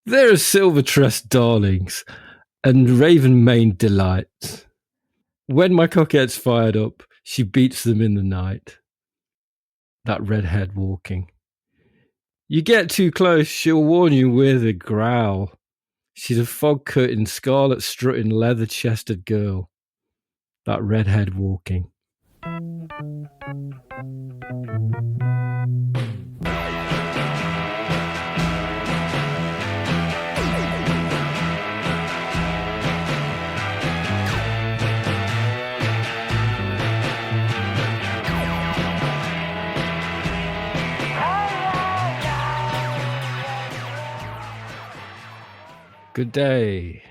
There are silver-tressed darlings and raven-maned delights. When my coquette's fired up, she beats them in the night. That redhead walking. You get too close, she'll warn you with a growl. She's a fog-cutting, scarlet-strutting, leather-chested girl. That redhead walking. Good day.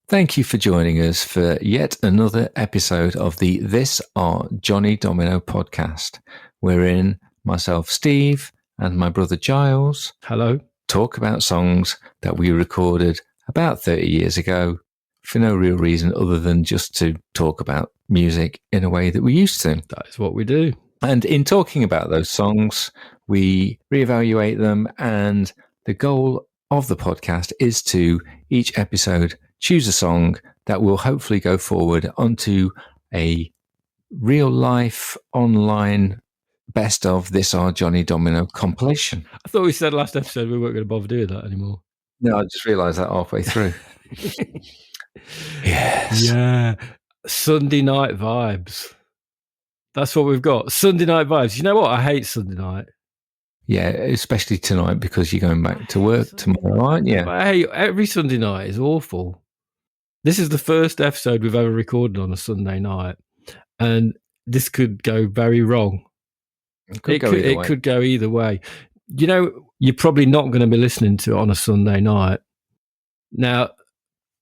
Thank you for joining us for yet another episode of the This Are Johnny Domino podcast, wherein myself, Steve, and my brother Giles, hello, talk about songs that we recorded about 30 years ago for no real reason other than just to talk about music in a way that we used to. That is what we do. And in talking about those songs, we reevaluate them, and the goal of the podcast is to each episode choose a song that will hopefully go forward onto a real life online best of This Are Johnny Domino compilation. I thought we said last episode we weren't going to bother doing that anymore. No, I just realised that halfway through. Yes. Yeah. Sunday night vibes. That's what we've got. Sunday night vibes. You know what? I hate Sunday night. Yeah, especially tonight because you're going back to work tomorrow, aren't you? But hey, every Sunday night is awful. This is the first episode we've ever recorded on a Sunday night, and this could go very wrong. It could go either way. You know, you're probably not going to be listening to it on a Sunday night. Now,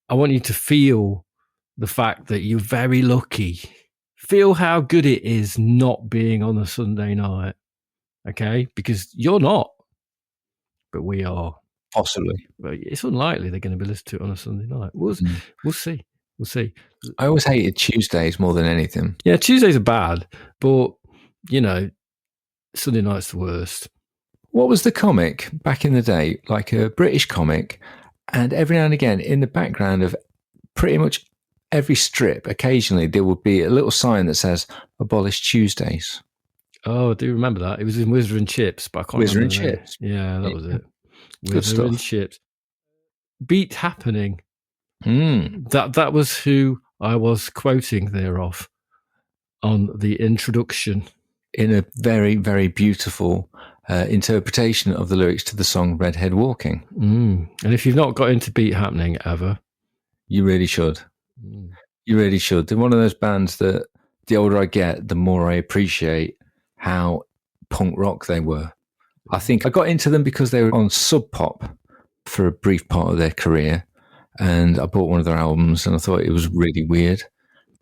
I want you to feel the fact that you're very lucky. Feel how good it is not being on a Sunday night. Okay, because you're not, but we are. Possibly. But it's unlikely they're going to be listening to it on a Sunday night. We'll see. We'll see. I always hated Tuesdays more than anything. Yeah, Tuesdays are bad, but, you know, Sunday night's the worst. What was the comic back in the day? Like a British comic, and every now and again, in the background of pretty much every strip, occasionally there would be a little sign that says, "Abolish Tuesdays." Oh, I do remember that. It was in Whizzer and Chips, but I can't Whizzer remember. and Chips. Yeah, that was it. Good Whizzer stuff. and Chips. Beat Happening. That was who I was quoting thereof on the introduction. In a very, very beautiful interpretation of the lyrics to the song Redhead Walking. And if you've not got into Beat Happening ever, you really should. You really should. They're one of those bands that the older I get, the more I appreciate how punk rock they were. I think I got into them because they were on Sub Pop for a brief part of their career, and I bought one of their albums and I thought it was really weird.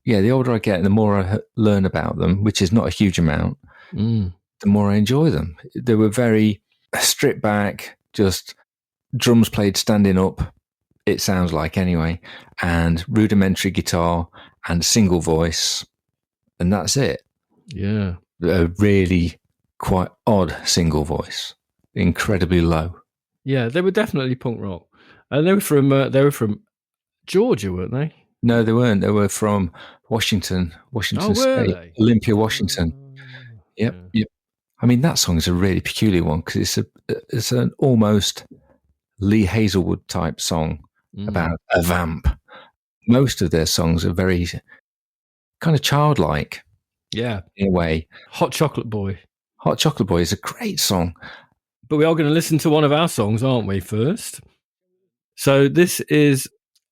Yeah, the older I get, the more I learn about them, which is not a huge amount, the more I enjoy them. They were very stripped back, just drums played standing up, it sounds like anyway, and rudimentary guitar and single voice, and that's it. Yeah. A really quite odd single voice, incredibly low. Yeah, they were definitely punk rock, and they were from Georgia, weren't they? No, they weren't. They were from Washington State, Olympia, Washington. Yep. I mean, that song is a really peculiar one because it's an almost Lee Hazelwood type song about a vamp. Most of their songs are very kind of childlike. Yeah. In a way. Hot Chocolate Boy. Hot Chocolate Boy is a great song. But we are going to listen to one of our songs, aren't we, first? So this is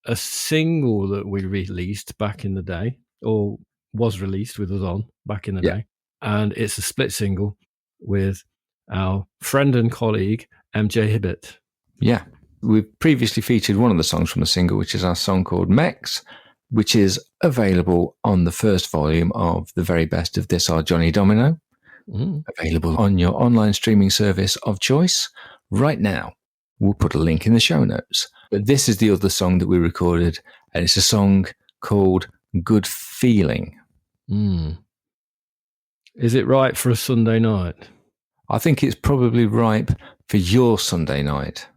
a single that we released back in the day, or was released with us on back in the day. And it's a split single with our friend and colleague, MJ Hibbett. Yeah. We've previously featured one of the songs from the single, which is our song called Mex, which is available on the first volume of The Very Best of This Are Johnny Domino, available on your online streaming service of choice right now. We'll put a link in the show notes. But this is the other song that we recorded, and it's a song called Good Feeling. Is it right for a Sunday night? I think it's probably ripe for your Sunday night.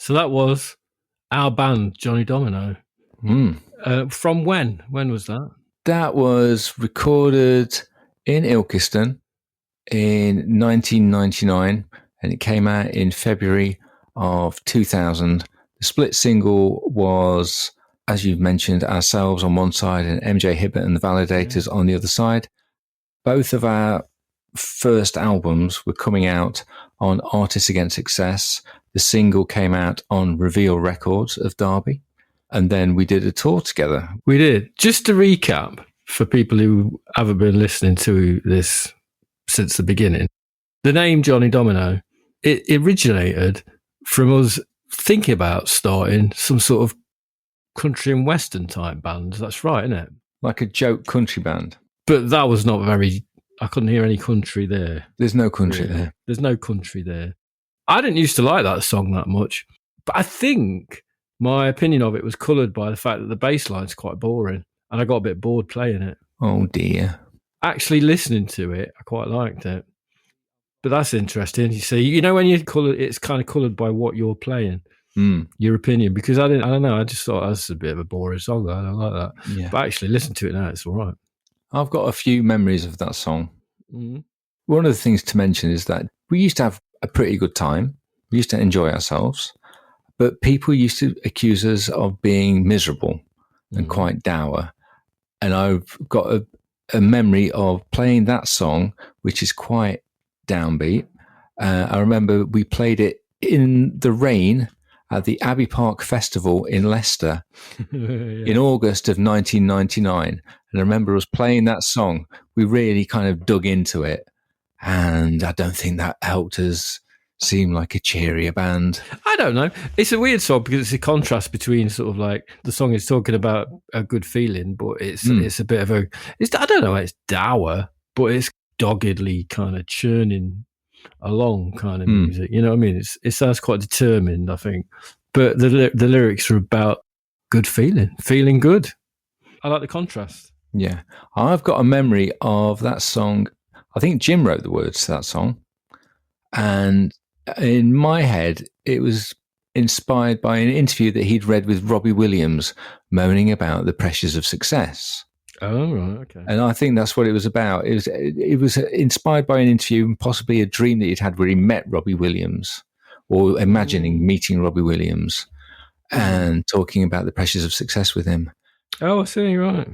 So that was our band, Johnny Domino. From when? When was that? That was recorded in Ilkeston in 1999, and it came out in February of 2000. The split single was, as you've mentioned, ourselves on one side and MJ Hibbett and the Validators on the other side. Both of our first albums were coming out on Artists Against Success. The single came out on Reveal Records of Derby. And then we did a tour together. We did. Just to recap, for people who haven't been listening to this since the beginning, the name Johnny Domino, it originated from us thinking about starting some sort of country and western type band. That's right, isn't it? Like a joke country band. But that was not very... I couldn't hear any country there. There's no country there. There's no country there. I didn't used to like that song that much, but I think my opinion of it was coloured by the fact that the bass line's quite boring, and I got a bit bored playing it. Oh, dear. Actually listening to it, I quite liked it. But that's interesting. You see, you know, when you colour, it's kind of coloured by what you're playing, your opinion. Because I don't know, I just thought that's a bit of a boring song. I don't like that. Yeah. But actually, listen to it now, it's all right. I've got a few memories of that song. One of the things to mention is that we used to have a pretty good time. We used to enjoy ourselves. But people used to accuse us of being miserable and quite dour. And I've got a memory of playing that song, which is quite downbeat. I remember we played it in the rain at the Abbey Park Festival in Leicester in August of 1999. And I remember us playing that song. We really kind of dug into it. And I don't think that helped us seem like a cheerier band. I don't know. It's a weird song because it's a contrast between sort of like the song is talking about a good feeling, but it's a bit of I don't know, it's dour, but it's doggedly kind of churning along kind of music. You know what I mean? It sounds quite determined, I think. But the lyrics are about good feeling good. I like the contrast. Yeah. I've got a memory of that song. I think Jim wrote the words to that song. And in my head, it was inspired by an interview that he'd read with Robbie Williams moaning about the pressures of success. Oh, right, okay. And I think that's what it was about. It was inspired by an interview and possibly a dream that he'd had where he met Robbie Williams, or imagining meeting Robbie Williams and talking about the pressures of success with him. Oh, I see, right.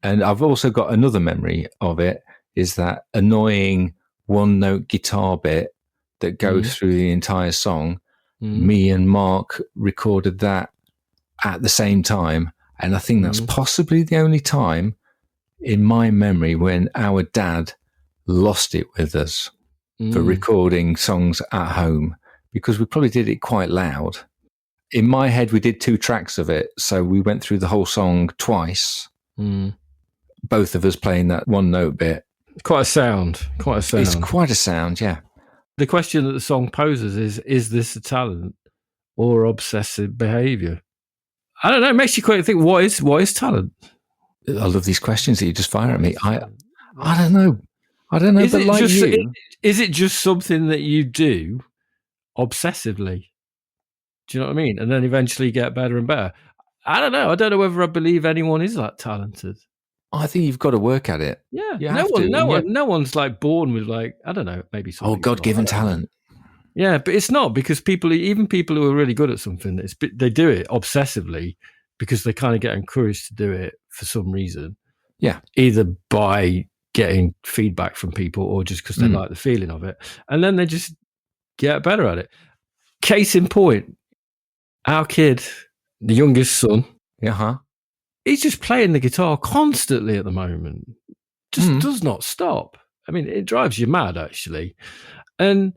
And I've also got another memory of it, is that annoying one-note guitar bit that goes through the entire song. Me and Mark recorded that at the same time. And I think that's possibly the only time in my memory when our dad lost it with us for recording songs at home, because we probably did it quite loud. In my head, we did 2 tracks of it. So we went through the whole song twice, both of us playing that one-note bit. Quite a sound. It's quite a sound, yeah. The question that the song poses is this a talent or obsessive behaviour? I don't know. It makes you quite think, what is talent? I love these questions that you just fire at me. I don't know. But like you... Is it just something that you do obsessively? Do you know what I mean? And then eventually get better and better. I don't know. I don't know whether I believe anyone is that talented. I think you've got to work at it. Yeah. No one's like born with like, I don't know, maybe something. God-given talent. Yeah, but it's not, because even people who are really good at something, they do it obsessively because they kind of get encouraged to do it for some reason. Yeah. Either by getting feedback from people or just because they like the feeling of it. And then they just get better at it. Case in point, our kid, the youngest son, he's just playing the guitar constantly at the moment. Just does not stop. I mean, it drives you mad, actually. And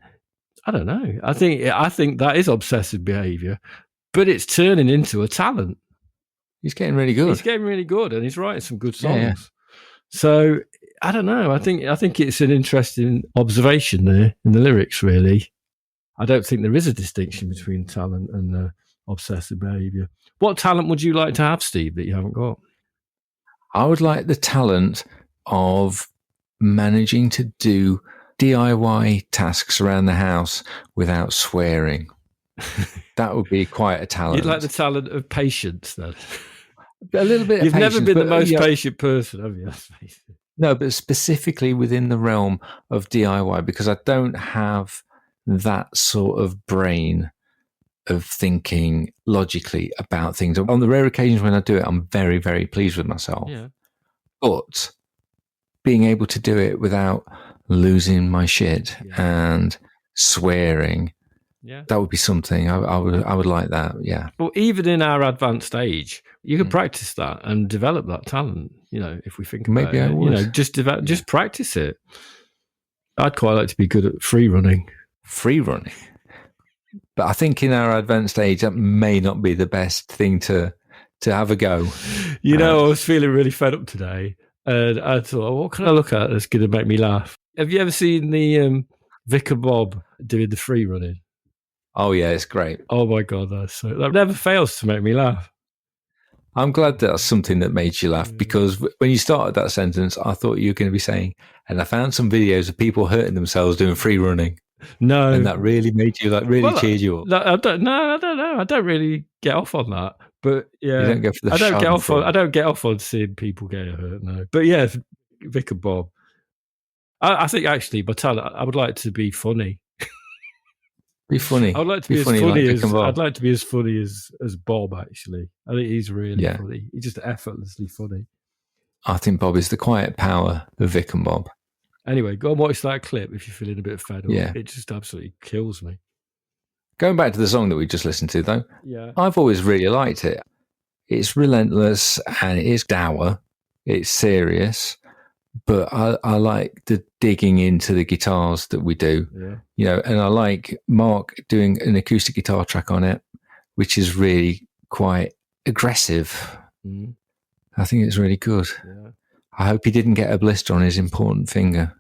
I don't know. I think that is obsessive behaviour, but it's turning into a talent. He's getting really good. And he's writing some good songs. Yeah. So I don't know. I think it's an interesting observation there in the lyrics, really. I don't think there is a distinction between talent and obsessive behaviour. What talent would you like to have, Steve, that you haven't got? I would like the talent of managing to do DIY tasks around the house without swearing. That would be quite a talent. You'd like the talent of patience, then. A little bit. You've never been the most patient person, have you? No, but specifically within the realm of DIY, because I don't have that sort of brain of thinking logically about things. On the rare occasions when I do it, I'm very, very pleased with myself. Yeah. But being able to do it without losing my shit and swearing, that would be something. I would like that. Yeah. Well, even in our advanced age, you can practice that and develop that talent. If we think about it, just practice it. I'd quite like to be good at free running. Free running. But I think in our advanced age, that may not be the best thing to have a go. I was feeling really fed up today, and I thought, what can I look at that's going to make me laugh? Have you ever seen the Vic and Bob doing the free running? Oh, yeah, it's great. Oh, my God, that never fails to make me laugh. I'm glad that's something that made you laugh, because when you started that sentence, I thought you were going to be saying, and I found some videos of people hurting themselves doing free running. No. And that really made you, cheered you up. I don't know. I don't really get off on that. But yeah, you don't go for the I don't get off on seeing people get hurt, no. But yeah, Vic and Bob. I think actually, my talent, I would like to be funny. Be funny. I'd like to be as funny as I'd like to be as funny as Bob. Actually, I think he's really funny. He's just effortlessly funny. I think Bob is the quiet power of Vic and Bob. Anyway, go and watch that clip if you're feeling a bit fed up. Yeah. It just absolutely kills me. Going back to the song that we just listened to, though, I've always really liked it. It's relentless and it is dour. It's serious, but I like the digging into the guitars that we do. Yeah. And I like Mark doing an acoustic guitar track on it, which is really quite aggressive. I think it's really good. Yeah. I hope he didn't get a blister on his important finger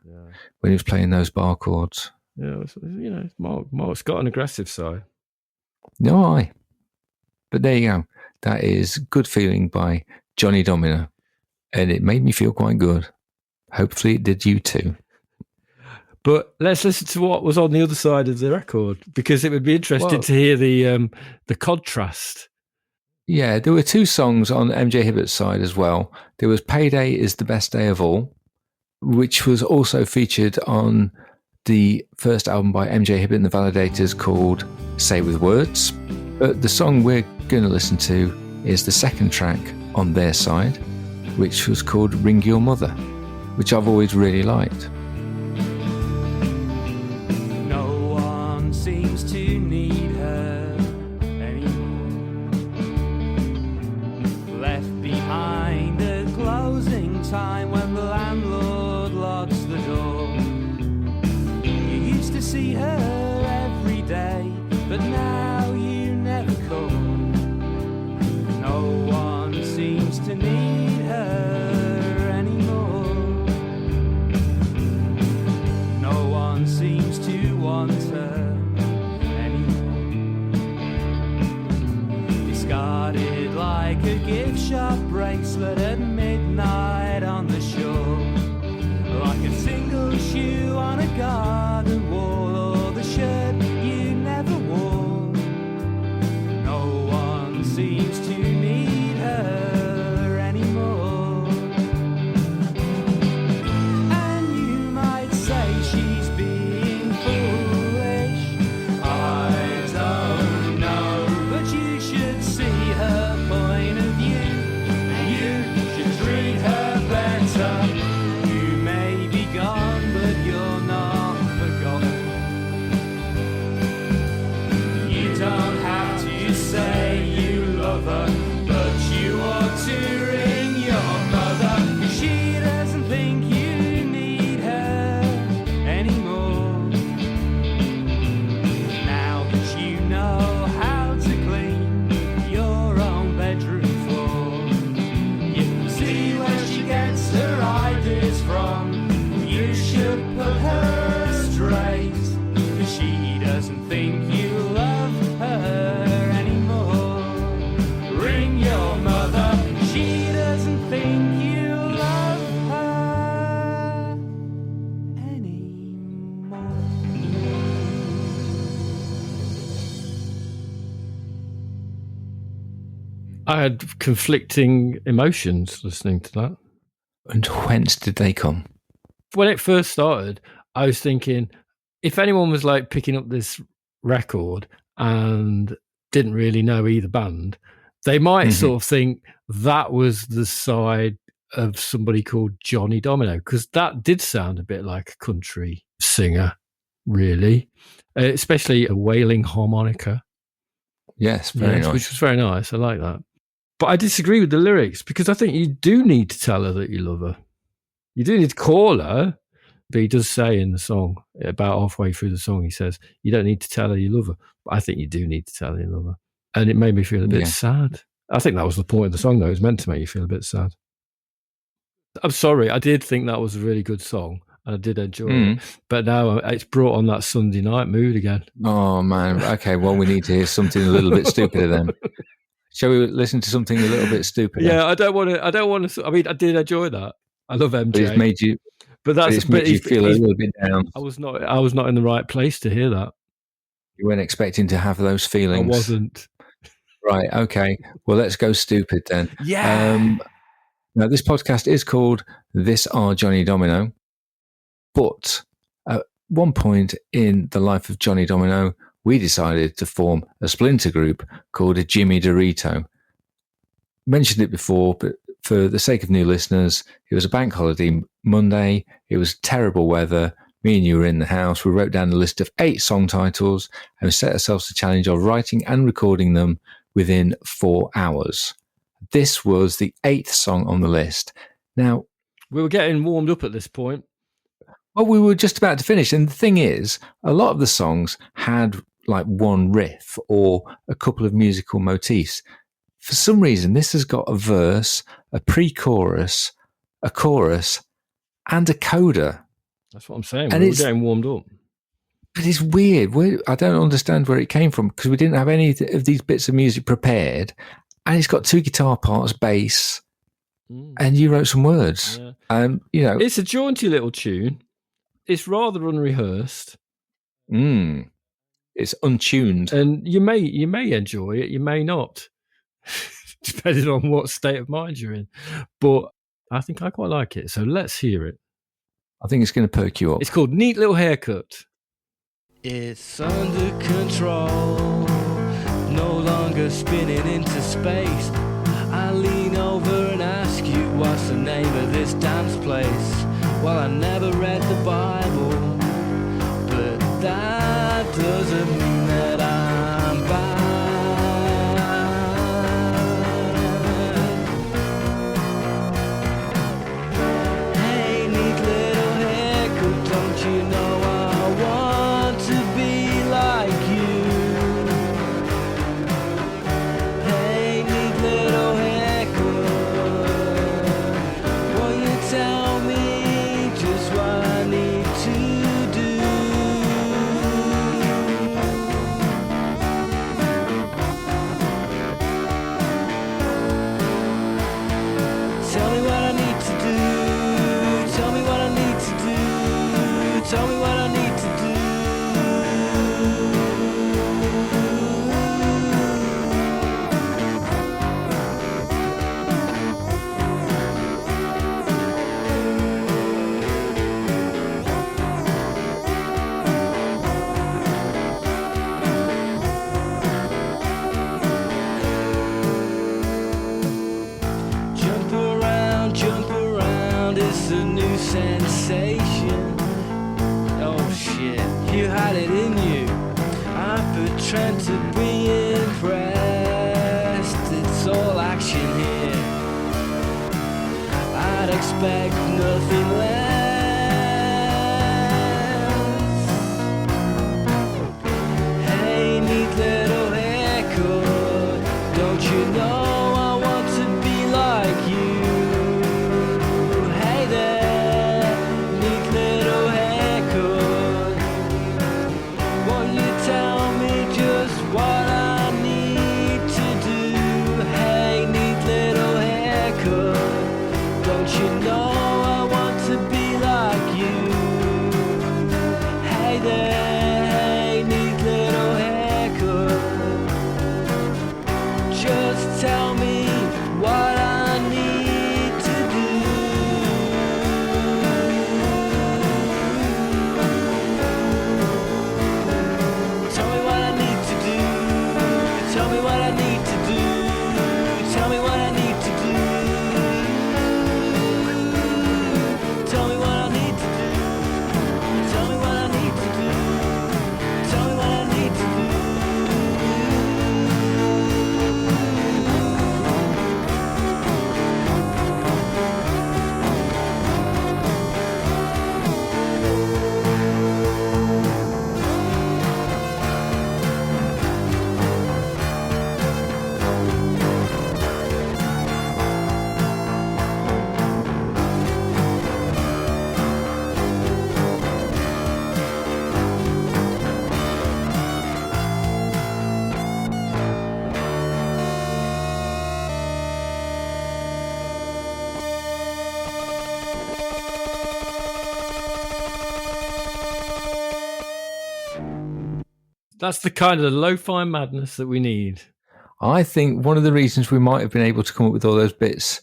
when he was playing those bar chords. Yeah, Mark's got an aggressive side. No, but there you go. That is Good Feeling by Johnny Domino, and it made me feel quite good. Hopefully it did you too. But let's listen to what was on the other side of the record, because it would be interesting to hear the contrast. Yeah, there were two songs on MJ Hibbett's side as well. There was Payday is the Best Day of All, which was also featured on the first album by MJ Hibbett and the Validators called Say With Words. But the song we're going to listen to is the second track on their side, which was called Ring Your Mother, which I've always really liked. No one seems to need her anymore. Left behind at closing time when the landlord locks the door. You used to see her every day, but now you never come. No one seems to need her anymore. No one seems to want her anymore. Discarded like a gift shop bracelet at midnight on the shore. Like a single shoe on a garden wall, or the shirt you never wore. No one seems to need her anymore. And you might say she's being foolish, I don't know, but you should see her point of view. You should treat her better. You may be gone, but you're not forgotten. I had conflicting emotions listening to that. And whence did they come? When it first started, I was thinking, if anyone was like picking up this record and didn't really know either band, they might sort of think that was the side of somebody called Johnny Domino, because that did sound a bit like a country singer, really, especially a wailing harmonica. Yes, very nice. Which was very nice. I like that. But I disagree with the lyrics, because I think you do need to tell her that you love her. You do need to call her. But he does say in the song, about halfway through the song, he says, you don't need to tell her you love her. But I think you do need to tell her you love her. And it made me feel a bit sad. I think that was the point of the song, though. It was meant to make you feel a bit sad. I'm sorry. I did think that was a really good song. And I did enjoy it. But now it's brought on that Sunday night mood again. Oh, man. Okay, well, we need to hear something a little bit stupider then. Shall we listen to something a little bit stupider? Yeah, I don't want to. I mean, I did enjoy that. I love MJ. But it's made you... But that's made you feel a little bit down. I was not in the right place to hear that. You weren't expecting to have those feelings. I wasn't. Right. Okay. Well, let's go stupid then. Yeah. Now, this podcast is called This Are Johnny Domino, but at one point in the life of Johnny Domino, we decided to form a splinter group called a Jimmy Dorito. Mentioned it before, but for the sake of new listeners, it was a bank holiday Monday. It was terrible weather. Me and you were in the house. We wrote down a list of 8 song titles and we set ourselves the challenge of writing and recording them within 4 hours. This was the 8th song on the list. Now, we were getting warmed up at this point. Well, we were just about to finish. And the thing is, a lot of the songs had like one riff or a couple of musical motifs. For some reason, this has got a verse, a pre-chorus, a chorus, and a coda. That's what I'm saying. We're getting warmed up. But it's weird. I don't understand where it came from, because we didn't have any of these bits of music prepared. And it's got 2 guitar parts, bass, and you wrote some words. Yeah. It's a jaunty little tune. It's rather unrehearsed. It's untuned. And you may enjoy it, you may not. Depending on what state of mind you're in. But I think I quite like it. So let's hear it. I think it's going to perk you up. It's called Neat Little Haircut. It's under control, no longer spinning into space. I lean over and ask you, what's the name of this dance place? Well, I never read the Bible, but that doesn't mean that I'm bad. Hey, neat little haircut, don't you know I want to be like you? Hey, neat little haircut, will you tell me just what I need to do? Tell me what I need to do. Tell me what I need to do. Tell me what I need to do. Jump around, it's a new sensation. Oh shit, you had it in you. I pretend to be impressed. It's all action here. I'd expect nothing less. Hey, neat little haircut, don't you know I want to be like you? Hey there, neat little haircut, won't you tell me just what I need to do? Hey, neat little haircut, don't you know I want to be That's the kind of lo-fi madness that we need. I think one of the reasons we might have been able to come up with all those bits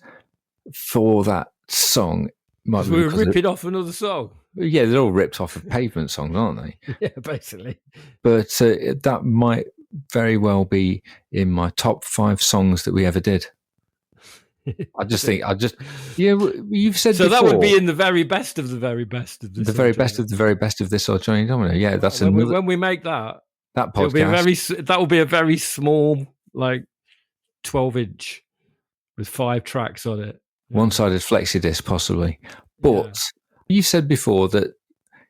for that song might be we were ripping off another song. Yeah, they're all ripped off of Pavement songs, aren't they? Yeah, basically. But that might very well be in my top 5 songs that we ever did. You've said so before, that would be in the very best of the very best of this. The very best of the very best of this or Johnny Domino. Yeah, that's when we make that podcast. That will be a very small, like 12-inch with 5 tracks on it. One-sided flexi disc, possibly. But you said before that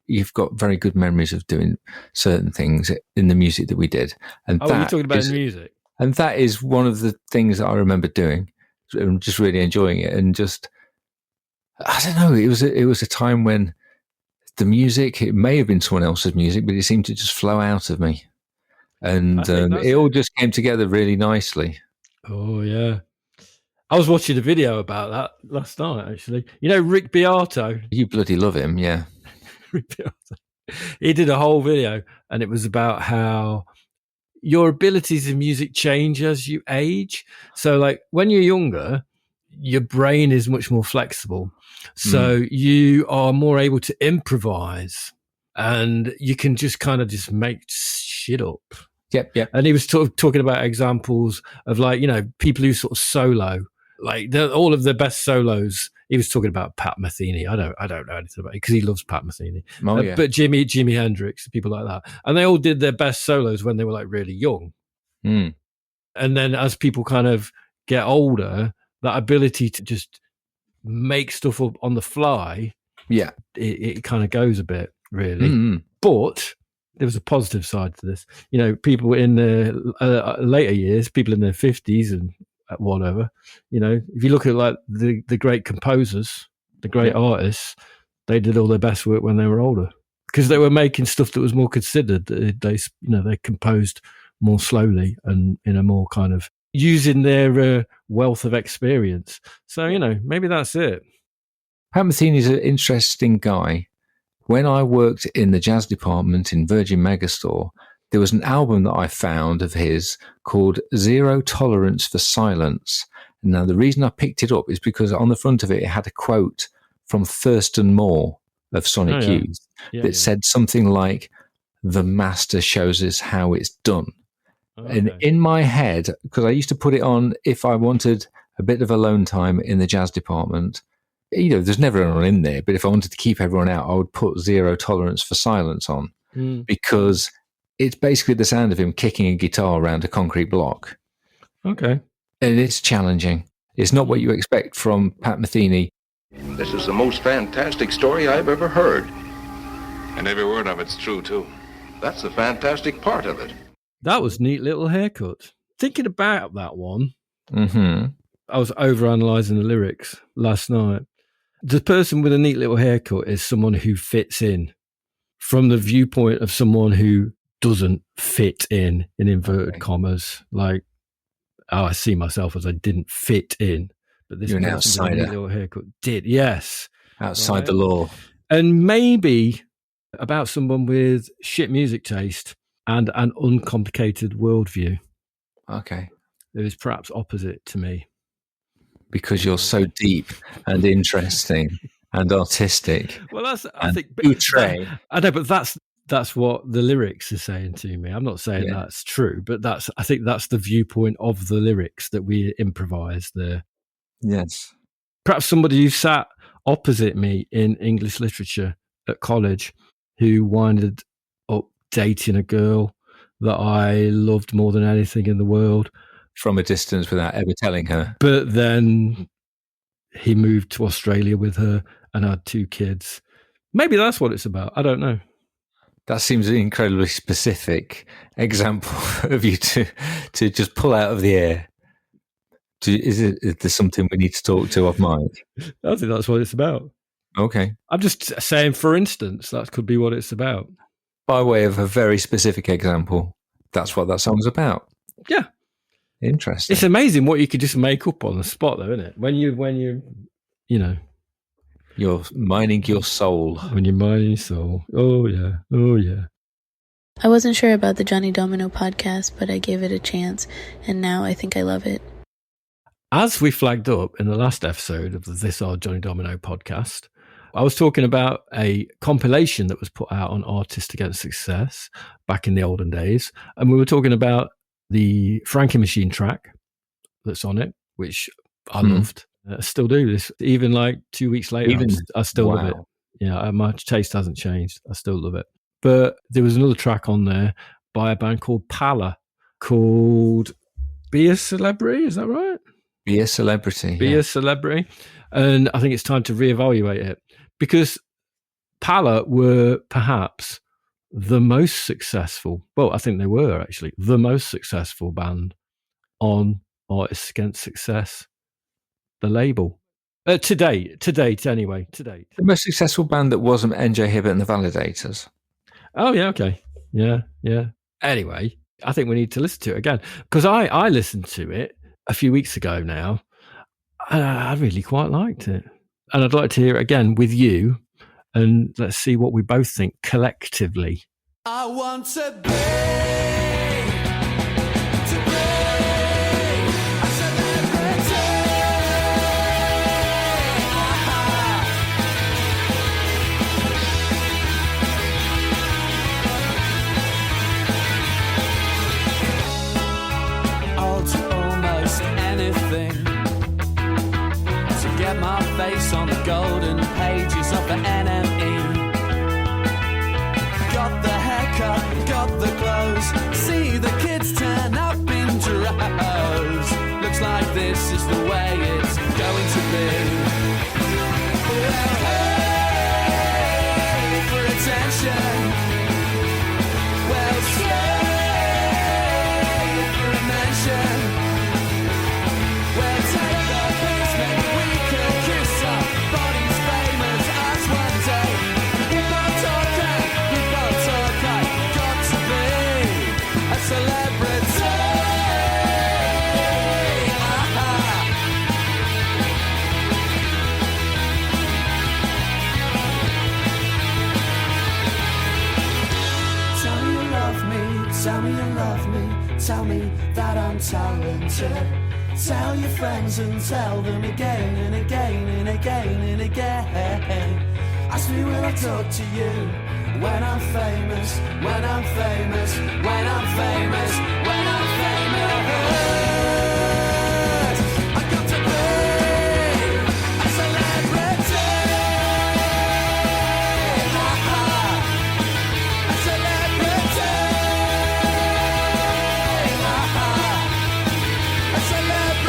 you've got very good memories of doing certain things in the music that we did. And you're talking about music. And that is one of the things that I remember doing. I'm just really enjoying it, and just, I don't know, it was a time when the music, it may have been someone else's music, but it seemed to just flow out of me, and it all just came together really nicely. Oh yeah, I was watching a video about that last night, actually. You know Rick Beato? You bloody love him, yeah. Rick Beato. He did a whole video, and it was about how your abilities in music change as you age. So like when you're younger, your brain is much more flexible. So you are more able to improvise, and you can just kind of just make shit up. Yep. And he was talking about examples of, like, you know, people who sort of solo, like all of the best solos. He was talking about Pat Metheny. I don't know anything about it because he loves Pat Metheny. But Jimi Hendrix, people like that, and they all did their best solos when they were like really young. And then as people kind of get older, that ability to just make stuff up on the fly, it kind of goes a bit, really. But there was a positive side to this. You know, people in their later years, people in their 50s and whatever, you know, if you look at like the great composers, the great artists, they did all their best work when they were older because they were making stuff that was more considered. They composed more slowly and in a more kind of using their wealth of experience. So, you know, maybe that's it. Pat Metheny is an interesting guy. When I worked in the jazz department in Virgin Megastore, there was an album that I found of his called Zero Tolerance for Silence. Now, the reason I picked it up is because on the front of it, it had a quote from Thurston Moore of Sonic Youth that said something like, "The master shows us how it's done." Okay. And in my head, because I used to put it on if I wanted a bit of alone time in the jazz department, you know, there's never anyone in there, but if I wanted to keep everyone out, I would put Zero Tolerance for Silence on because it's basically the sound of him kicking a guitar around a concrete block. Okay. And it's challenging. It's not what you expect from Pat Metheny. This is the most fantastic story I've ever heard. And every word of it's true, too. That's the fantastic part of it. That was neat little haircut. Thinking about that one, I was overanalyzing the lyrics last night. The person with a neat little haircut is someone who fits in from the viewpoint of someone who doesn't fit in inverted commas. Like, I see myself as I didn't fit in, but this You're an outsider. Little haircut did, yes, outside the law, and maybe about someone with shit music taste and an uncomplicated worldview. Okay, it is perhaps opposite to me because you're so deep and interesting and artistic. Well, I think I know, but that's what the lyrics are saying to me. I'm not saying that's true, but I think that's the viewpoint of the lyrics that we improvised there. Yes. Perhaps somebody who sat opposite me in English literature at college who winded up dating a girl that I loved more than anything in the world. From a distance without ever telling her. But then he moved to Australia with her and had 2 kids. Maybe that's what it's about. I don't know. That seems an incredibly specific example of you to just pull out of the air. Is there something we need to talk to off mic? I think that's what it's about. Okay. I'm just saying, for instance, that could be what it's about. By way of a very specific example, that's what that song's about. Yeah. Interesting. It's amazing what you could just make up on the spot, though, isn't it? When you know. You're mining your soul. When you're mining your soul. Oh, yeah. Oh, yeah. I wasn't sure about the Johnny Domino podcast, but I gave it a chance, and now I think I love it. As we flagged up in the last episode of the This Our Johnny Domino podcast, I was talking about a compilation that was put out on Artists Against Success back in the olden days. And we were talking about the Frankie Machine track that's on it, which I loved. I still do this. Even like 2 weeks later, I still love it. Yeah, my taste hasn't changed. I still love it. But there was another track on there by a band called Pala called Be a Celebrity. Is that right? Be a Celebrity. Be a Celebrity. And I think it's time to reevaluate it because Pala were perhaps the most successful. Well, I think they were actually the most successful band on Artists Against Success, the label. To date, anyway. The most successful band that wasn't MJ Hibbett and the Validators. Oh, yeah, okay. Yeah. Anyway, I think we need to listen to it again because I listened to it a few weeks ago now. And I really quite liked it. And I'd like to hear it again with you. And let's see what we both think collectively. I want to be a celebrity. I'll do almost anything to get my face on the golden pages of the NME. Got the haircut, got the clothes, see the kids turn up in droves. Looks like this is the way it's going to be. Well, hey, for attention. Well, stay for a mention. Well, take the piss, maybe we could kiss our bodies famous as one day. We both okay, got to be a celebrity. Tell me you love me, tell me you love me, tell me that I'm talented. Tell your friends and tell them again and again and again and again. Ask me will I talk to you when I'm famous, when I'm famous, when I'm famous, when I'm famous. I got to be a celebrity. A celebrity. A celebrity.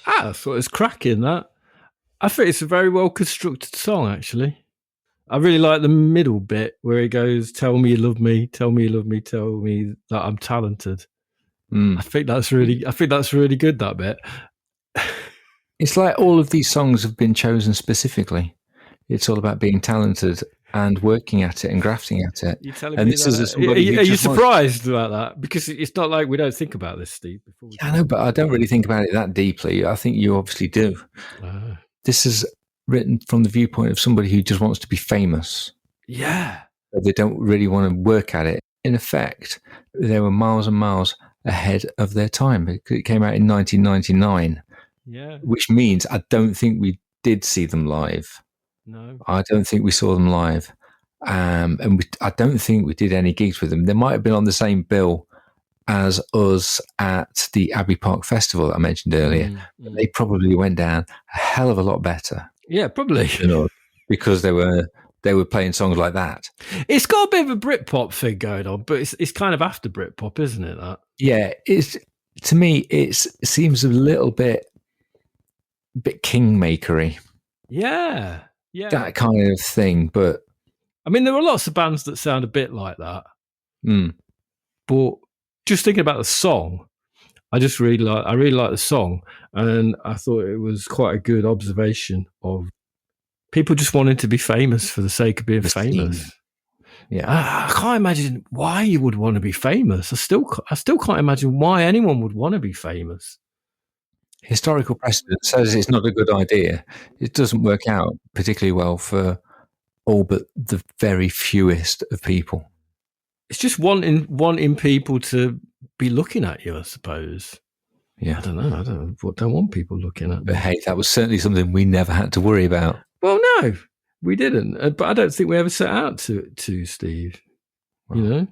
I thought it was cracking, that. I think it's a very well constructed song, actually. I really like the middle bit where he goes, tell me you love me, tell me you love me, tell me that I'm talented. I think that's really good, that bit. It's like all of these songs have been chosen specifically. It's all about being talented and working at it and grafting at it. And this is are you surprised about that? Because it's not like we don't think about this, Steve. I know, but I don't really think about it that deeply. I think you obviously do. This is written from the viewpoint of somebody who just wants to be famous. Yeah. They don't really want to work at it. In effect, they were miles and miles ahead of their time. It came out in 1999. Yeah. Which means I don't think we did see them live. No. I don't think we saw them live. And I don't think we did any gigs with them. They might have been on the same bill as us at the Abbey Park Festival I mentioned earlier. They probably went down a hell of a lot better. Yeah, probably. Because they were playing songs like that. It's got a bit of a Britpop thing going on, but it's kind of after Britpop, isn't it? That. Yeah, to me it seems a little bit kingmakery. Yeah. That kind of thing. But I mean, there are lots of bands that sound a bit like that. But just thinking about the song, I really like the song, and I thought it was quite a good observation of people just wanting to be famous for the sake of being famous. Yeah. I can't imagine why you would want to be famous. I still can't imagine why anyone would want to be famous. Historical precedent says it's not a good idea. It doesn't work out particularly well for all but the very fewest of people. It's just wanting people to be looking at you, I suppose. Yeah. I don't know. I don't want people looking at me. But hey, that was certainly something we never had to worry about. Well, no, we didn't. But I don't think we ever set out to Steve. Well, you know?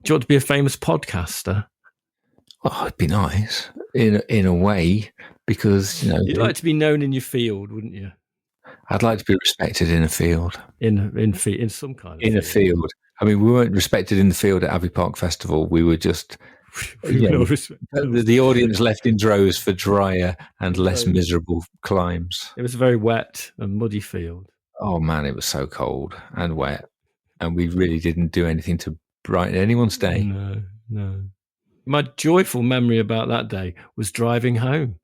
Do you want to be a famous podcaster? Oh, it'd be nice in a way, because you'd like to be known in your field, wouldn't you? I'd like to be respected in a field. In some kind of in field. A field. I mean, we weren't respected in the field at Abbey Park Festival. We were just the audience left in droves for drier and less miserable climbs. It was a very wet and muddy field. Oh man, it was so cold and wet, and we really didn't do anything to brighten anyone's day. No. My joyful memory about that day was driving home,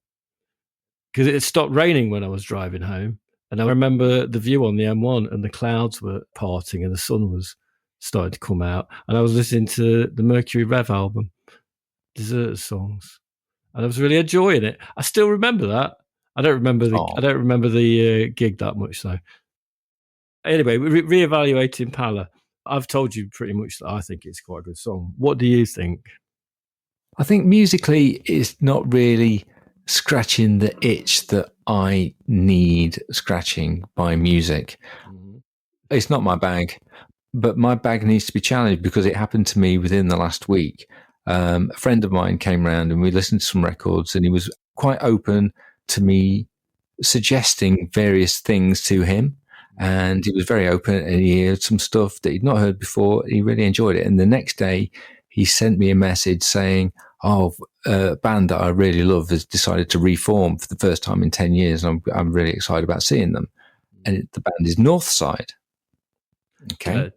because it had stopped raining when I was driving home. And I remember the view on the M1, and the clouds were parting and the sun was starting to come out. And I was listening to the Mercury Rev album, Deserter Songs, and I was really enjoying it. I still remember that. I don't remember the gig that much though. Anyway, reevaluating Pala. I've told you pretty much that I think it's quite a good song. What do you think? I think musically it's not really scratching the itch that I need scratching by music. Mm-hmm. It's not my bag, but my bag needs to be challenged, because it happened to me within the last week. A friend of mine came round and we listened to some records, and he was quite open to me suggesting various things to him. And he was very open, and he heard some stuff that he'd not heard before. He really enjoyed it. And the next day he sent me a message saying, a band that I really love has decided to reform for the first time in 10 years. And I'm really excited about seeing them. And the band is Northside. Okay.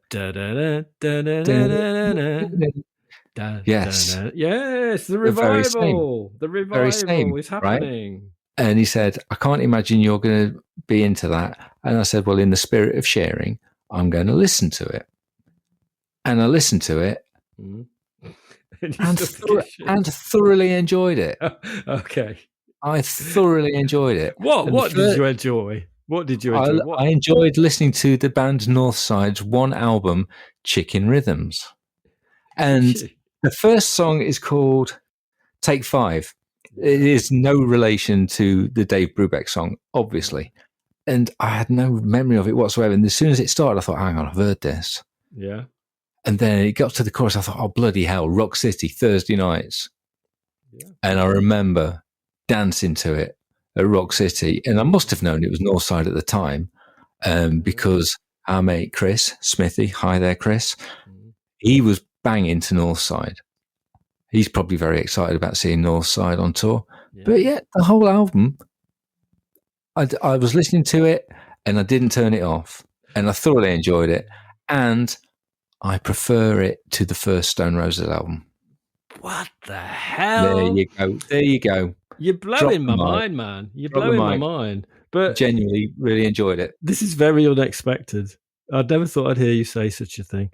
Yes. Yes, the revival. The revival is happening. Right? And he said, I can't imagine you're going to be into that. And I said, well, in the spirit of sharing, I'm going to listen to it. And I listened to it. Mm-hmm. and thoroughly enjoyed it. Okay. I thoroughly enjoyed it. What did you enjoy? What did you enjoy? I enjoyed listening to the band Northside's one album, Chicken Rhythms. And the first song is called Take 5. It is no relation to the Dave Brubeck song, obviously. And I had no memory of it whatsoever. And as soon as it started, I thought, hang on, I've heard this. Yeah. And then it got to the chorus. I thought, oh, bloody hell, Rock City, Thursday nights. Yeah. And I remember dancing to it at Rock City. And I must have known it was Northside at the time, because our mate Chris Smithy, hi there, Chris, he was banging to Northside. He's probably very excited about seeing Northside on tour. Yeah. But yeah, the whole album, I was listening to it and I didn't turn it off. And I thoroughly enjoyed it. And I prefer it to the first Stone Roses album. What the hell? There you go. You're blowing my mind, man. You're blowing my mind. But genuinely really enjoyed it. This is very unexpected. I never thought I'd hear you say such a thing.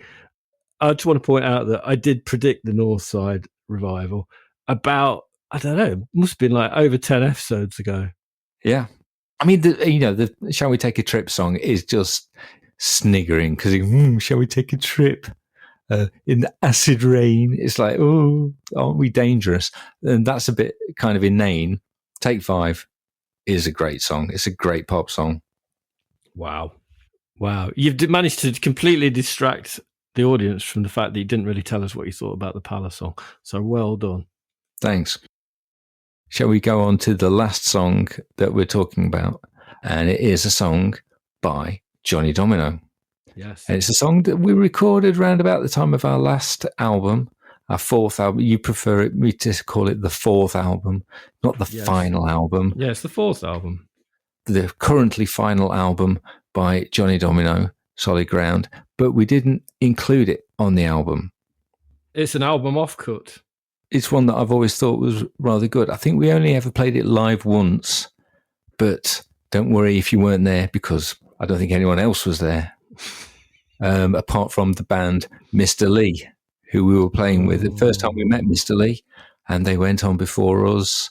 I just want to point out that I did predict the Northside revival about, I don't know, must have been like over 10 episodes ago. Yeah. I mean, the Shall We Take a Trip song is just sniggering, because shall we take a trip in the acid rain? It's like, oh, aren't we dangerous? And that's a bit kind of inane. Take 5 is a great song. It's a great pop song. Wow. You've managed to completely distract the audience from the fact that you didn't really tell us what you thought about the Pala song. So well done. Thanks. Shall we go on to the last song that we're talking about? And it is a song by Johnny Domino. Yes. And it's a song that we recorded around about the time of our last album, our fourth album. You prefer me to call it the fourth album, not the final album. Yeah, it's the fourth album. The currently final album by Johnny Domino, Solid Ground, but we didn't include it on the album. It's an album offcut. It's one that I've always thought was rather good. I think we only ever played it live once, but don't worry if you weren't there, because I don't think anyone else was there. apart from the band Mr. Lee, who we were playing with. The first time we met Mr. Lee, and they went on before us,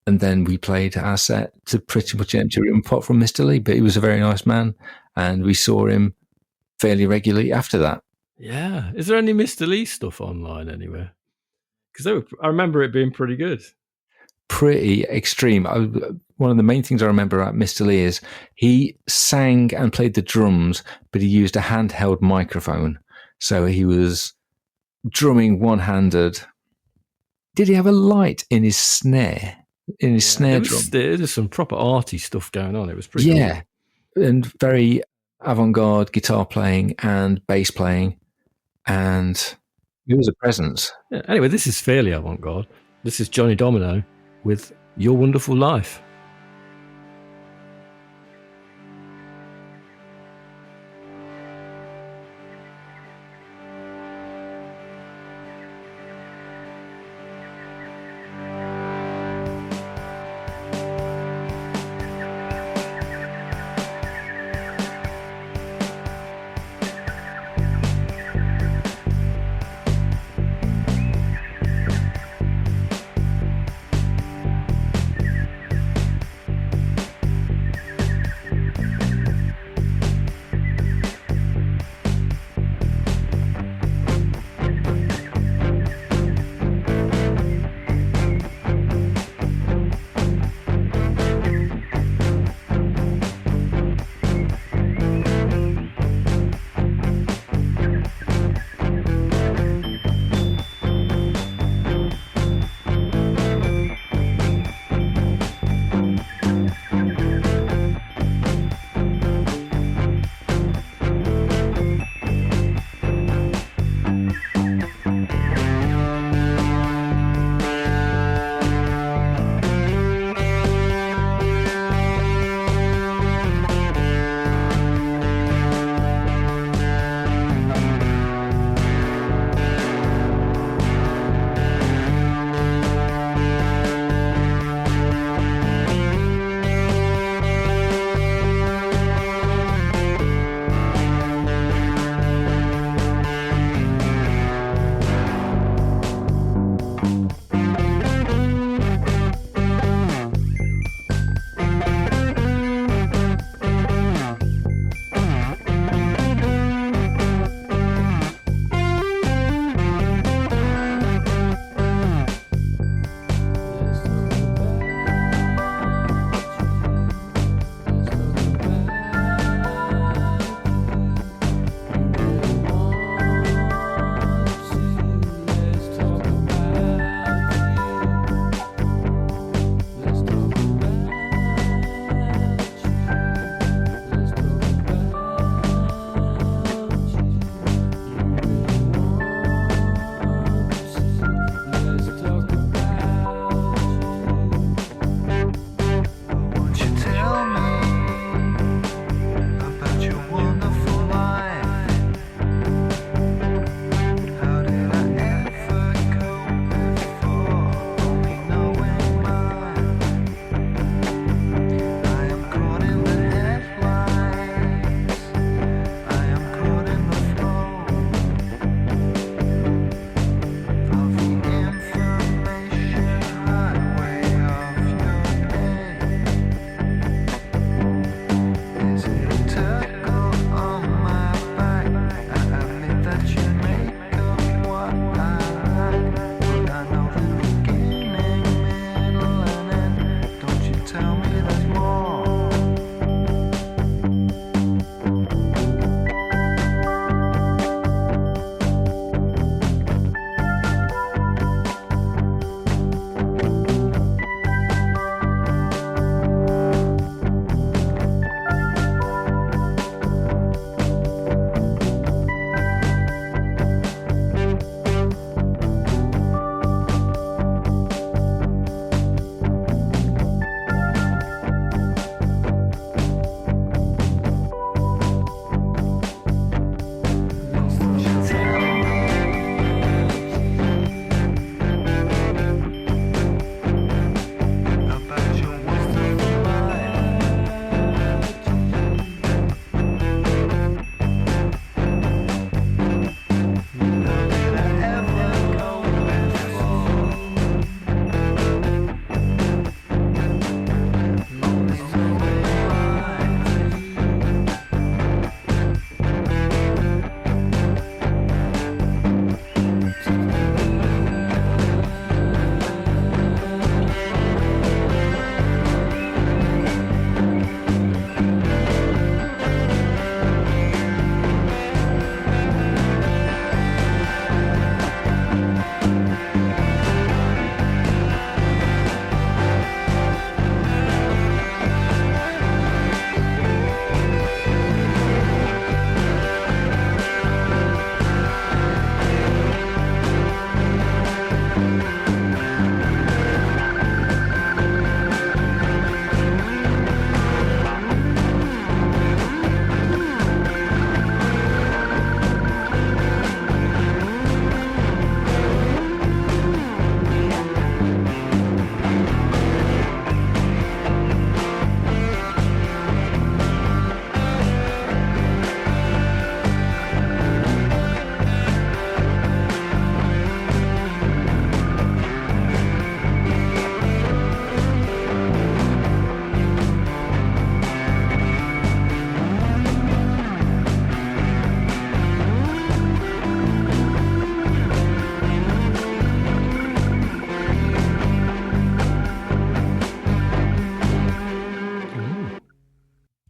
and then we played our set to pretty much an empty room apart from Mr. Lee, but he was a very nice man, and we saw him fairly regularly after that. Yeah. Is there any Mr. Lee stuff online anywhere? Because I remember it being pretty good. Pretty extreme. One of the main things I remember about Mr. Lee is he sang and played the drums, but he used a handheld microphone. So he was drumming one-handed. Did he have a light in his snare? In his snare drum? There's some proper arty stuff going on. It was pretty cool. And very avant-garde guitar playing and bass playing. And he was a presence. Yeah, anyway, this is fairly avant-garde. This is Johnny Domino with Your Wonderful Life.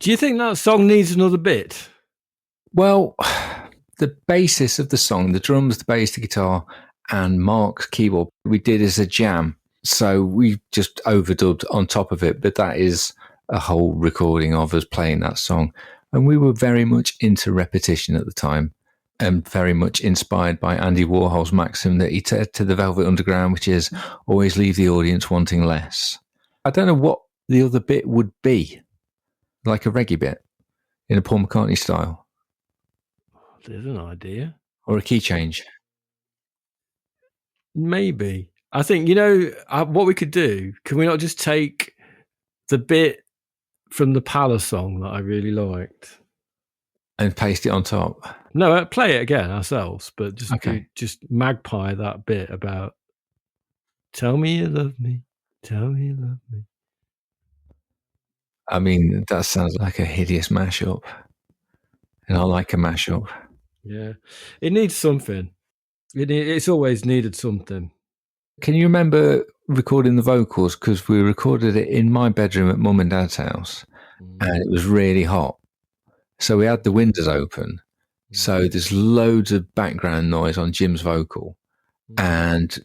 Do you think that song needs another bit? Well, the basis of the song, the drums, the bass, the guitar, and Mark's keyboard, we did as a jam. So we just overdubbed on top of it. But that is a whole recording of us playing that song. And we were very much into repetition at the time, and very much inspired by Andy Warhol's maxim that he said to the Velvet Underground, which is always leave the audience wanting less. I don't know what the other bit would be, like a reggae bit in a Paul McCartney style. There's an idea. Or a key change. Maybe. I think, what we could do, can we not just take the bit from the Pala song that I really liked and paste it on top? No, play it again ourselves, but just magpie that bit about tell me you love me, tell me you love me. I mean, that sounds like a hideous mashup, and I like a mashup. Yeah, it needs something. It's always needed something. Can you remember recording the vocals? Because we recorded it in my bedroom at Mum and Dad's house, and it was really hot. So we had the windows open. So there's loads of background noise on Jim's vocal, and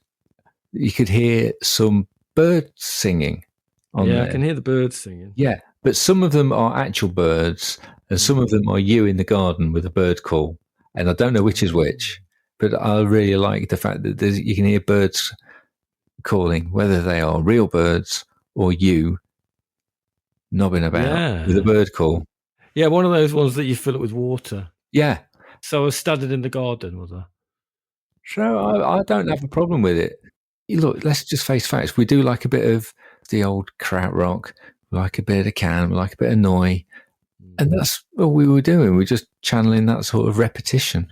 you could hear some birds singing on there. I can hear the birds singing. Yeah, but some of them are actual birds, and some of them are you in the garden with a bird call, and I don't know which is which, but I really like the fact that you can hear birds calling, whether they are real birds or you knobbing about with a bird call. Yeah, one of those ones that you fill it with water. Yeah. So I was standing in the garden, was I? So I don't have a problem with it. Look, let's just face facts. We do like a bit of the old krautrock, we like a bit of Can, we like a bit of Noi, and that's what we were doing. We're just channeling that sort of repetition.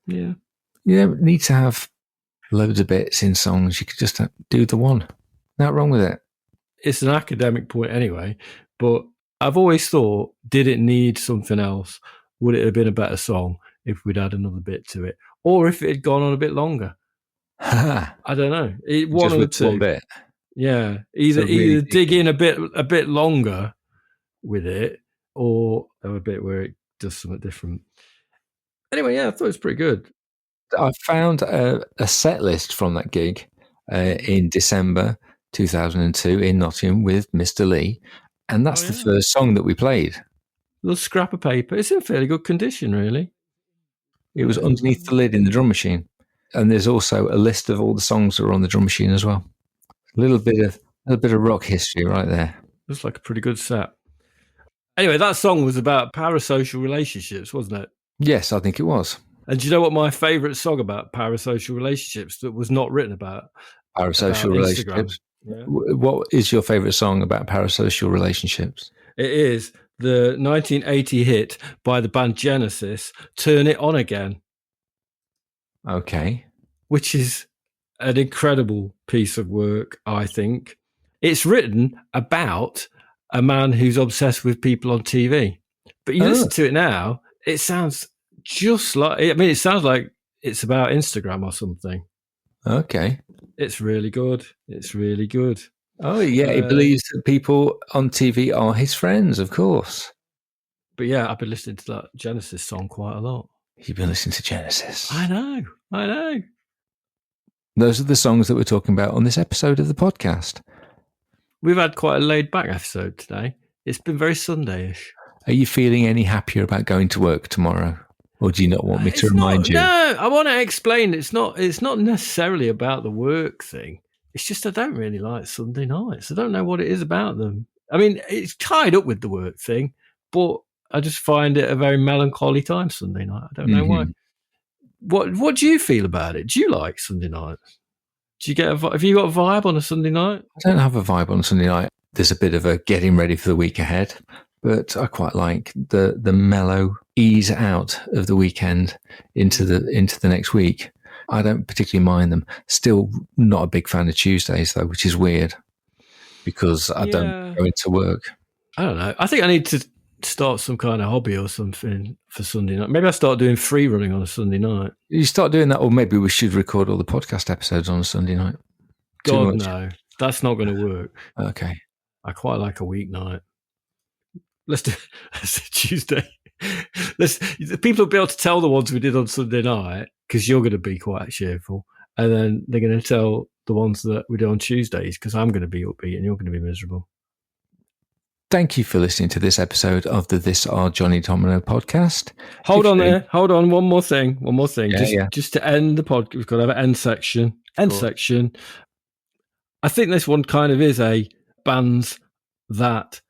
Yeah. You don't need to have loads of bits in songs. You could just do the one. Not wrong with it. It's an academic point anyway, but I've always thought, did it need something else? Would it have been a better song if we'd had another bit to it? Or if it had gone on a bit longer? I don't know. One or two. One bit. Yeah. Either dig in a bit longer with it, or have a bit where it does something different. Anyway, I thought it was pretty good. I found a set list from that gig in December 2002 in Nottingham with Mr. Lee, and that's the first song that we played. A little scrap of paper. It's in fairly good condition, really. It was underneath the lid in the drum machine, and there's also a list of all the songs that are on the drum machine as well. A little bit of rock history right there. Looks like a pretty good set. Anyway, that song was about parasocial relationships, wasn't it? Yes, I think it was. And do you know what my favourite song about parasocial relationships that was not written about? Parasocial relationships. Yeah. What is your favourite song about parasocial relationships? It is the 1980 hit by the band Genesis, Turn It On Again. Okay. Which is an incredible piece of work, I think. It's written about a man who's obsessed with people on TV. But you listen to it now, it sounds just like, it sounds like it's about Instagram or something. Okay. It's really good. It's really good. Oh, yeah. He believes that people on TV are his friends, of course. But yeah, I've been listening to that Genesis song quite a lot. You've been listening to Genesis. I know. Those are the songs that we're talking about on this episode of the podcast. We've had quite a laid-back episode today. It's been very Sunday-ish. Are you feeling any happier about going to work tomorrow? Or do you not want me to remind you? No, I want to explain. It's not necessarily about the work thing. It's just I don't really like Sunday nights. I don't know what it is about them. I mean, it's tied up with the work thing, but I just find it a very melancholy time Sunday night. I don't know why. What do you feel about it? Do you like Sunday nights? Do you have you got a vibe on a Sunday night? I don't have a vibe on a Sunday night. There's a bit of a getting ready for the week ahead, but I quite like the mellow ease out of the weekend into the next week. I don't particularly mind them. Still not a big fan of Tuesdays though, which is weird because I don't go into work. I don't know. I think I need to start some kind of hobby or something for Sunday night. Maybe I start doing free running on a Sunday night. You start doing that, or maybe we should record all the podcast episodes on a Sunday night. God, no. That's not going to work. Okay. I quite like a weeknight. Let's do Tuesday. People will be able to tell the ones we did on Sunday night because you're going to be quite cheerful, and then they're going to tell the ones that we do on Tuesdays because I'm going to be upbeat and you're going to be miserable. Thank you for listening to this episode of the This Are Johnny Domino podcast. Hold on there. Hold on. One more thing. Yeah, just to end the podcast, we've got to have an end section. Section. I think this one kind of is a bands that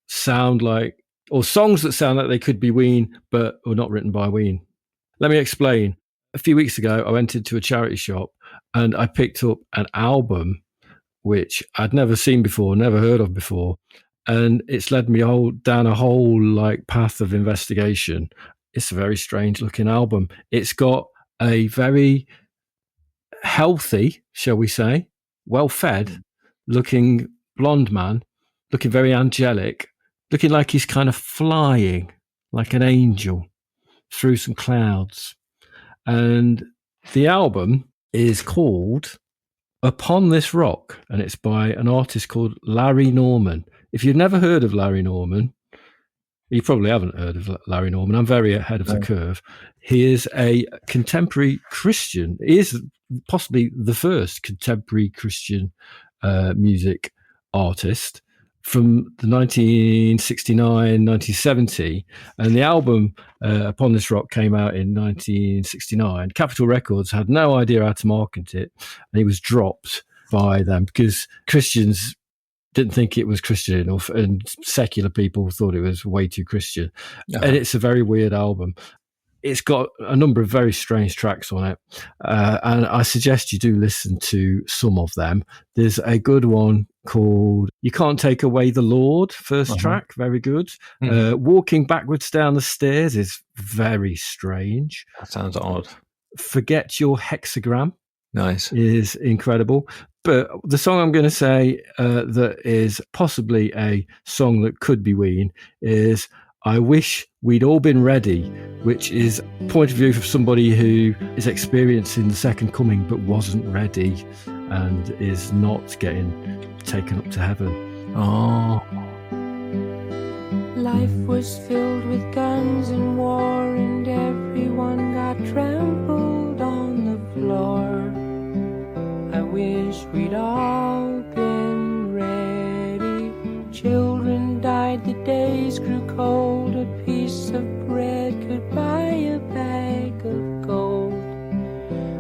sound like, or songs that sound like they could be Ween, but are not written by Ween. Let me explain. A few weeks ago, I went into a charity shop and I picked up an album which I'd never seen before, never heard of before. And it's led me down a whole path of investigation. It's a very strange looking album. It's got a very healthy, shall we say, well-fed looking blonde man, looking very angelic, looking like he's kind of flying like an angel through some clouds. And the album is called Upon This Rock, and it's by an artist called Larry Norman. If you've never heard of Larry Norman, you probably haven't heard of Larry Norman. I'm very ahead of the curve. He is a contemporary Christian. He is possibly the first contemporary Christian music artist from the 1969, 1970. And the album Upon This Rock came out in 1969. Capitol Records had no idea how to market it, and it was dropped by them because Christians didn't think it was Christian enough, and secular people thought it was way too Christian. And it's a very weird album. It's got a number of very strange tracks on it, and I suggest you do listen to some of them. There's a good one called You Can't Take Away the Lord, first track, very good. Walking Backwards Down the Stairs is very strange. That sounds odd. Forget Your Hexagram. Nice. Is incredible. But the song I'm going to say that is possibly a song that could be Ween is I Wish We'd All Been Ready, which is a point of view from somebody who is experiencing the second coming but wasn't ready and is not getting taken up to heaven. Oh. Life was filled with guns and war, and everyone got trampled on the floor. I wish we'd all been ready. Children died, the days grew cold. A piece of bread could buy a bag of gold.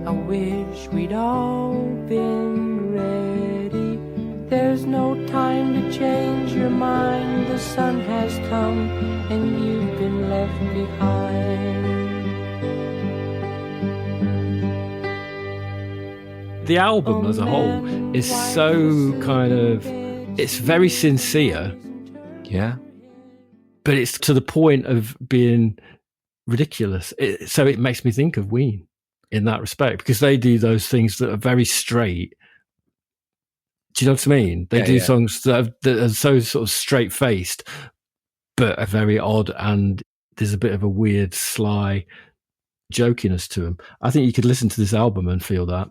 I wish we'd all been ready. There's no time to change your mind. The sun has come and you've been left behind. The album as a whole is so it's very sincere. Yeah. But it's to the point of being ridiculous. So it makes me think of Ween in that respect, because they do those things that are very straight. Do you know what I mean? They do songs that are so sort of straight-faced, but are very odd, and there's a bit of a weird, sly jokiness to them. I think you could listen to this album and feel that.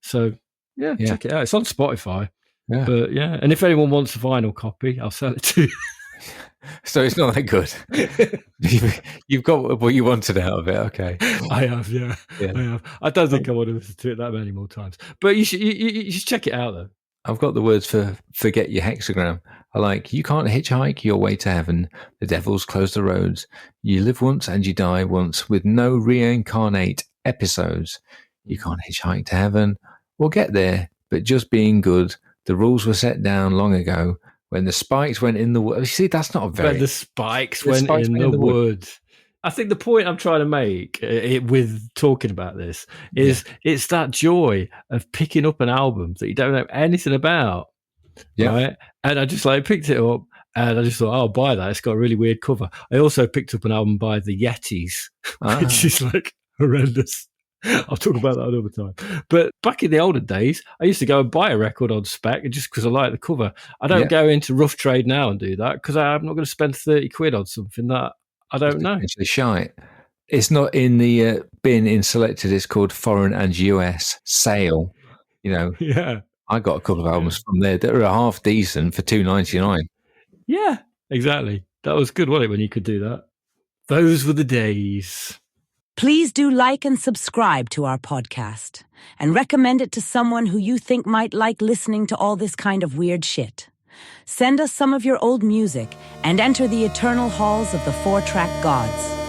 So, yeah, check it out. It's on Spotify. Yeah. But, yeah, and if anyone wants a vinyl copy, I'll sell it to you. So it's not that good. You've got what you wanted out of it. Okay. I have, yeah. I have. I don't think I want to listen to it that many more times. But you should check it out, though. I've got the words for forget your hexagram. I like, you can't hitchhike your way to heaven. The devil's closed the roads. You live once and you die once with no reincarnate episodes. You can't hitchhike to heaven or get there, but just being good. The rules were set down long ago when the spikes went in the woods. You see, that's not a very... When the spikes went in the woods. I think the point I'm trying to make with talking about this is it's that joy of picking up an album that you don't know anything about, right? And I just picked it up and I just thought, I'll buy that. It's got a really weird cover. I also picked up an album by the Yetis, which is horrendous. I'll talk about that another time. But back in the olden days, I used to go and buy a record on spec just because I like the cover. I don't go into rough trade now and do that because I'm not going to spend 30 quid on something that I don't know. It's shite. It's not in the bin in selected. It's called Foreign and US Sale. You know. Yeah. I got a couple of albums from there that are half decent for $2.99. Yeah, exactly. That was good, wasn't it, when you could do that? Those were the days. Please do like and subscribe to our podcast and recommend it to someone who you think might like listening to all this kind of weird shit. Send us some of your old music and enter the eternal halls of the 4-track gods.